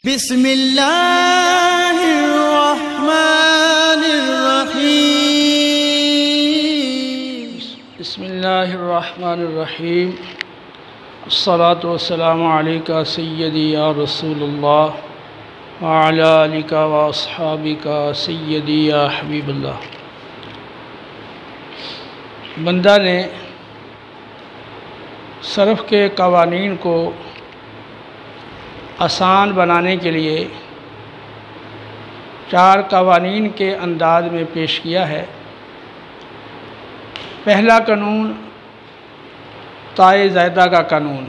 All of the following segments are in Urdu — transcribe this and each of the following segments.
بسم اللہ الرحمن الرحیم بسم اللہ الرحمن الرحیم الصلاة والسلام علیکہ سیدی یا رسول اللہ وعلی آلکہ واصحابکہ سیدی یا حبیب اللہ۔ بندہ نے صرف کے قوانین کو آسان بنانے کے لیے 4 قوانین کے انداز میں پیش کیا ہے۔ پہلا قانون تائے زائدہ کا قانون،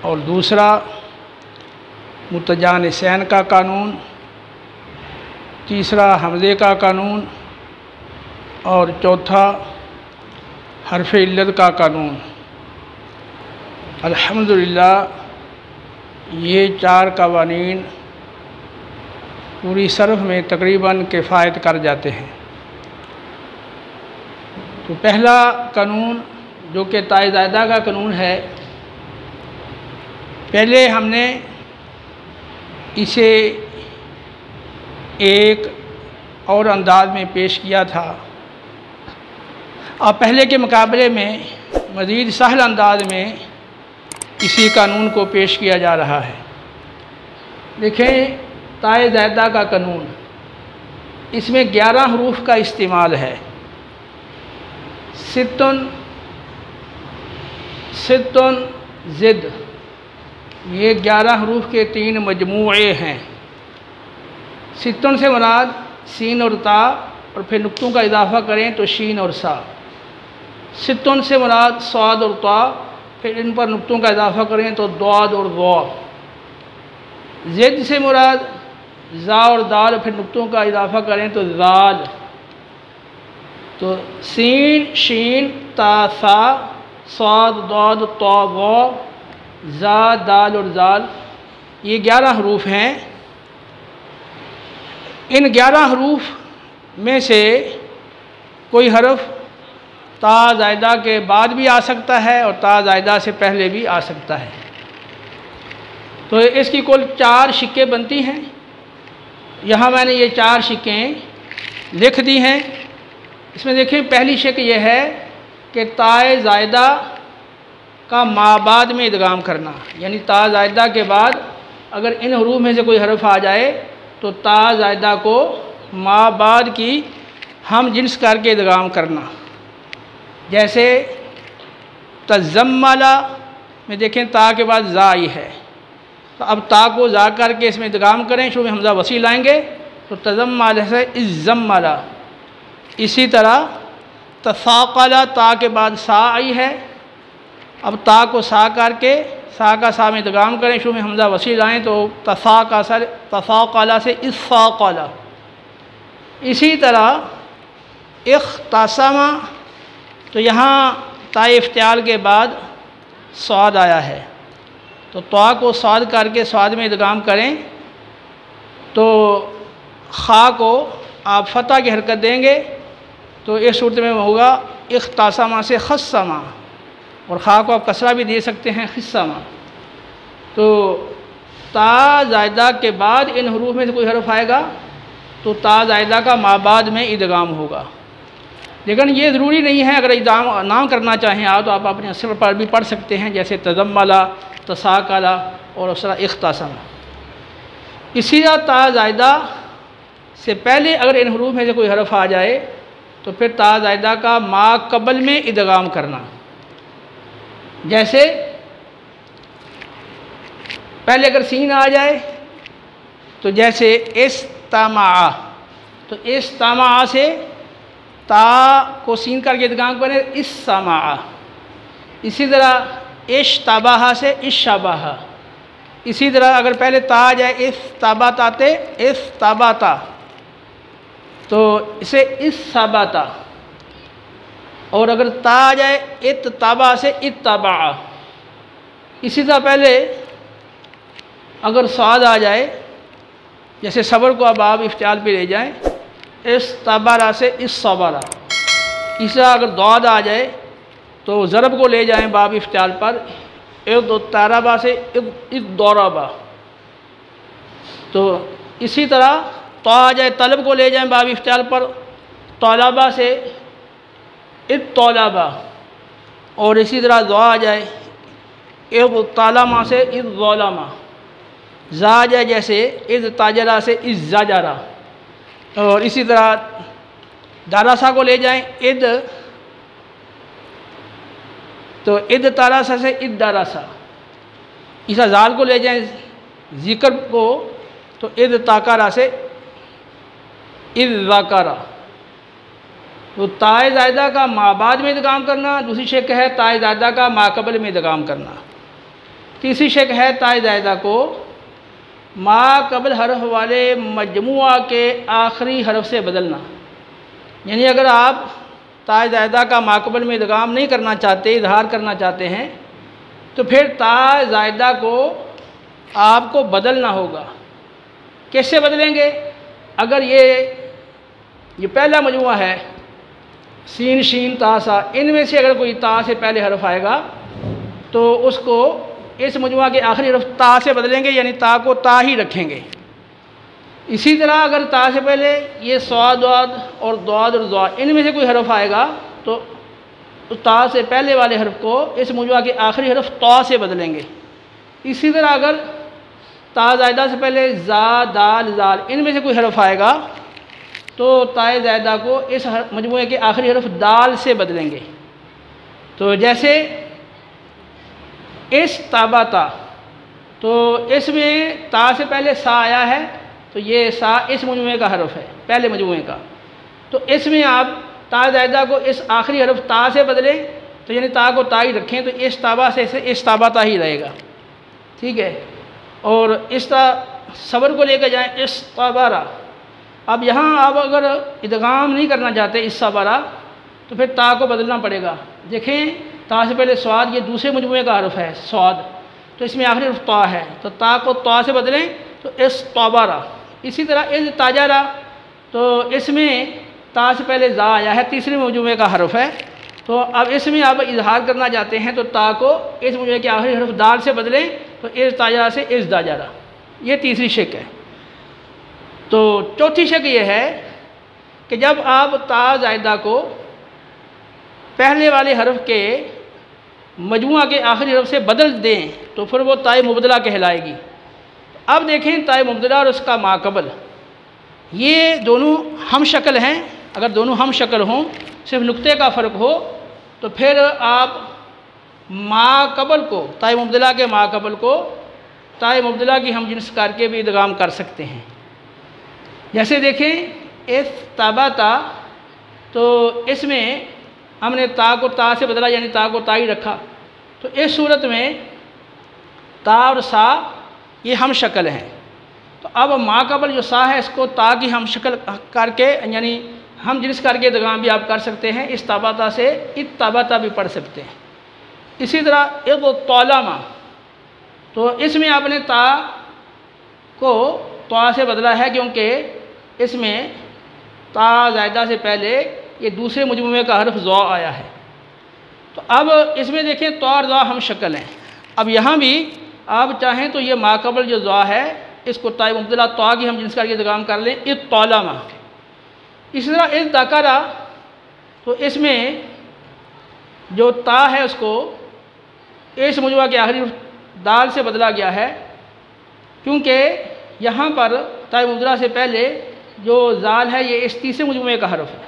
اور دوسرا متجانسین کا قانون، تیسرا حمزے کا قانون، اور چوتھا حرف علت کا قانون۔ الحمدللہ یہ 4 قوانین پوری صرف میں تقریباً کفایت کر جاتے ہیں۔ تو پہلا قانون جو کہ تائے زائدہ کا قانون ہے، پہلے ہم نے اسے ایک اور انداز میں پیش کیا تھا، اب پہلے کے مقابلے میں مزید سہل انداز میں اسی قانون کو پیش کیا جا رہا ہے۔ دیکھیں تائے زائدہ کا قانون، اس میں 11 حروف کا استعمال ہے۔ ستن زد، یہ 11 حروف کے 3 مجموعے ہیں۔ ستن سے مراد سین اور تا، اور پھر نقطوں کا اضافہ کریں تو شین اور سا۔ ستن سے مراد صاد اور طا، پھر ان پر نقطوں کا اضافہ کریں تو ضاد اور ظا۔ زد سے مراد زا اور دال، پھر نقطوں کا اضافہ کریں تو ذال۔ تو سین شین تا سا، صاد ضاد طا ظا، زا دال اور ذال، یہ 11 حروف ہیں۔ ان 11 حروف میں سے کوئی حرف تا زائدہ کے بعد بھی آ سکتا ہے اور تا زائدہ سے پہلے بھی آ سکتا ہے۔ تو اس کی کل 4 شقیں بنتی ہیں۔ یہاں میں نے یہ 4 شقیں لکھ دی ہیں۔ اس میں دیکھیں پہلی شق یہ ہے کہ تائے زائدہ کا ما بعد میں ادغام کرنا، یعنی تا زائدہ کے بعد اگر ان حروف میں سے کوئی حرف آ جائے تو تا زائدہ کو ما بعد کی ہم جنس کر کے ادغام کرنا۔ جیسے تزملا میں دیکھیں تا کے بعد زا آئی ہے، تو اب تا کو زا کر کے اس میں ادغام کریں، شروع میں حمزہ وسیع لائیں گے تو تزملا سے ازملا۔ اسی طرح تثاقلا، تا کے بعد سا آئی ہے، اب تا کو سا کر کے سا کا سا میں ادغام کریں، شروع میں حمزہ وسیع لائیں تو تثاقلا سے اثاقلا۔ اسی طرح اختصما، تو یہاں تائے افتعال کے بعد صاد آیا ہے، تو طا کو صاد کر کے صاد میں ادغام کریں تو خا کو آپ فتح کی حرکت دیں گے، تو اس صورت میں ہوگا اختصما سے خصما، اور خا کو آپ کسرہ بھی دے سکتے ہیں خصما۔ تو تا زائدہ کے بعد ان حروف میں سے کوئی حرف آئے گا تو تا زائدہ کا ما بعد میں ادغام ہوگا۔ لیکن یہ ضروری نہیں ہے، اگر ادغام نہ کرنا چاہیں آپ تو آپ اپنے اصل پر بھی پڑھ سکتے ہیں، جیسے تزملا، تثاقلا اور اس طرح اختصما۔ اسی طرح تا زائدہ سے پہلے اگر ان حروف میں سے کوئی حرف آ جائے تو پھر تا زائدہ کا ما قبل میں ادغام کرنا۔ جیسے پہلے اگر سین آ جائے تو جیسے استمع، تو استمع سے تا کو سین کر کے ادغام کریں اسمع۔ اسی طرح اشتبہ سے اشبہ۔ اسی طرح اگر پہلے تا آ جائے استبتاتے استبتا، تو اسے اسبتا، اور اگر تا آ جائے اتبع سے اتبع۔ اسی طرح پہلے اگر صاد آ جائے، جیسے صبر کو اب آپ افتعال پہ لے جائیں، استبرا سے الصبرا۔ اسی طرح اگر ضاد آ جائے تو ضرب کو لے جائیں باب افتعال پر، اضطربا سے اضطربا۔ تو اسی طرح تو آ جائے طلب کو لے جائیں باب افتعال پر، طلبہ سے الطلبہ، اور اسی طرح ذا آ جائے الظلمہ سے الظلمہ، زا آ جائے جیسے اذ تاجرہ سے اذ زجرہ، اور اسی طرح دارسا کو لے جائیں اد، تو اد تارسا سے اد دارسا، اسی زال کو لے جائیں ذکر کو تو اد تاکارا سے اد ذاکارا۔ تو تائے زائدہ کا ما بعد میں ادغام کرنا، دوسری شکل ہے تائے زائدہ کا ما قبل میں ادغام کرنا، تیسری شکل ہے تائے زائدہ کو ما قبل حرف والے مجموعہ کے آخری حرف سے بدلنا۔ یعنی اگر آپ تائے زائدہ کا ما قبل میں ادغام نہیں کرنا چاہتے، اظہار کرنا چاہتے ہیں، تو پھر تائے زائدہ کو آپ کو بدلنا ہوگا۔ کیسے بدلیں گے؟ اگر یہ پہلا مجموعہ ہے سین شین تا سا، ان میں سے اگر کوئی تا سے پہلے حرف آئے گا تو اس کو اس مجموعہ کے آخری حرف تا سے بدلیں گے، یعنی تا کو تا ہی رکھیں گے۔ اسی طرح اگر تا سے پہلے یہ صاد اور ضاد اور ضا، ان میں سے کوئی حرف آئے گا تو تا سے پہلے والے حرف کو اس مجموعہ کے آخری حرف تا سے بدلیں گے۔ اسی طرح اگر تا زائدہ سے پہلے زا دال زال، ان میں سے کوئی حرف آئے گا تو تائے زائدہ کو اس مجموعے کے آخری حرف دال سے بدلیں گے۔ تو جیسے استبتا، تو اس میں تا سے پہلے سا آیا ہے تو یہ سا اس مجموعے کا حرف ہے، پہلے مجموعے کا، تو اس میں آپ تا زائدہ کو اس آخری حرف تا سے بدلیں، تو یعنی تا کو تا ہی رکھیں تو استبا سے استبتا ہی رہے گا، ٹھیک ہے۔ اور اس طرح صبر کو لے کے جائیں استبرا، اب یہاں آپ اگر ادغام نہیں کرنا چاہتے استبرا تو پھر تا کو بدلنا پڑے گا۔ دیکھیں تا سے پہلے سواد، یہ دوسرے مجموعے کا حرف ہے سواد، تو اس میں آخری حرف تا ہے، تو تا کو تا سے بدلیں تو استبرا۔ اسی طرح اذ تاجرا، تو اس میں تا سے پہلے زا آیا ہے، تیسرے مجموعے کا حرف ہے، تو اب اس میں آپ اظہار کرنا چاہتے ہیں تو تا کو اس مجموعے کے آخری حرف دال سے بدلیں تو اذ تاجرا سے اذ داجرا، یہ تیسری شکل ہے۔ تو چوتھی شکل یہ ہے کہ جب آپ تا زائدہ کو پہلے والے حرف کے مجموعہ کے آخری حرف سے بدل دیں تو پھر وہ تائے مبدلہ کہلائے گی۔ اب دیکھیں تائے مبدلہ اور اس کا ما قبل، یہ دونوں ہم شکل ہیں، اگر دونوں ہم شکل ہوں، صرف نقطے کا فرق ہو، تو پھر آپ ما قبل کو، تائے مبدلہ کے ما قبل کو تائے مبدلہ کی ہم جنس کر کے بھی ادغام کر سکتے ہیں۔ جیسے دیکھیں استبتا، تو اس میں ہم نے تا کو تا سے بدلا، یعنی تا کو تا ہی رکھا، تو اس صورت میں تا اور سا یہ ہم شکل ہیں، تو اب ما قبل جو سا ہے اس کو تا کی ہم شکل کر کے، یعنی ہم جنس کر کے ادغام بھی آپ کر سکتے ہیں، استبتا سے اتبتا بھی پڑھ سکتے ہیں۔ اسی طرح الطلمہ، تو اس میں آپ نے تا کو تا سے بدلا ہے کیونکہ اس میں تا زائدہ سے پہلے یہ دوسرے مجموعے کا حرف ضا آیا ہے، تو اب اس میں دیکھیں تو اور ضا ہم شکل ہیں۔ اب یہاں بھی آپ چاہیں تو یہ ما قبل جو ضا ہے اس کو تائے مبدلہ تو کی ہم جنس کر کے ادغام کر لیں الطلمہ۔ اسی طرح اذ ذکرا، تو اس میں جو تا ہے اس کو اس مجموعہ کے آخری دال سے بدلا گیا ہے، کیونکہ یہاں پر تائے مبدلہ سے پہلے جو زال ہے یہ اس تیسرے مجموعے کا حرف ہے،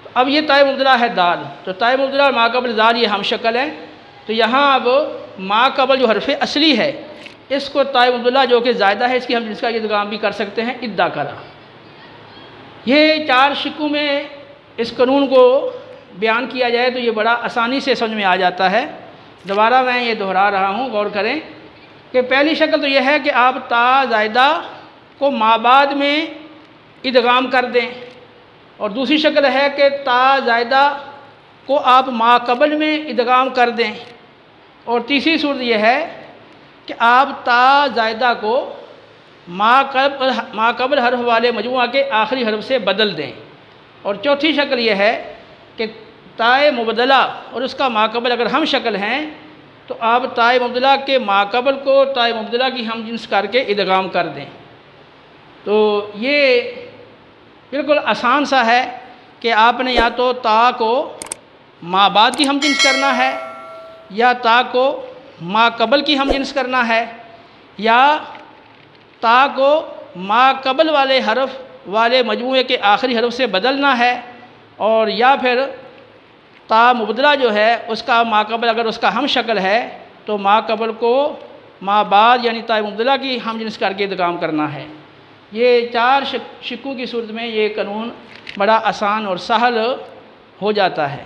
تو اب یہ تائے مبدلہ ہے دال، تو تائے مبدلہ اور ما قبل زال یہ ہم شکل ہیں، تو یہاں اب ما قبل جو حرف اصلی ہے اس کو تائے مبدلہ جو کہ زائدہ ہے اس کی ہم جس کا ادغام بھی کر سکتے ہیں ادّاکرا۔ یہ چار شکوں میں اس قانون کو بیان کیا جائے تو یہ بڑا آسانی سے سمجھ میں آ جاتا ہے۔ دوبارہ میں یہ دہرا رہا ہوں، غور کریں کہ پہلی شکل تو یہ ہے کہ آپ تا زائدہ کو ما بعد میں ادغام کر دیں، اور دوسری شکل ہے کہ تا زائدہ کو آپ ما قبل میں ادغام کر دیں، اور تیسری صورت یہ ہے کہ آپ تا زائدہ کو ما قبل حرف والے مجموعہ کے آخری حرف سے بدل دیں، اور چوتھی شکل یہ ہے کہ تائے مبدلہ اور اس کا ما قبل اگر ہم شکل ہیں تو آپ تائے مبدلہ کے ما قبل کو تائے مبدلہ کی ہم جنس کر کے ادغام کر دیں۔ تو یہ بالکل آسان سا ہے کہ آپ نے یا تو تا کو ما بعد کی ہم جنس کرنا ہے، یا تا کو ما قبل کی ہم جنس کرنا ہے، یا تا کو ما قبل والے حرف والے مجموعے کے آخری حرف سے بدلنا ہے، اور یا پھر تا مبدلہ جو ہے اس کا ما قبل اگر اس کا ہم شکل ہے تو ما قبل کو ما بعد یعنی تا مبدلہ کی ہم جنس کر کے ادغام کرنا ہے۔ یہ 4 شکوں کی صورت میں یہ قانون بڑا آسان اور سہل ہو جاتا ہے۔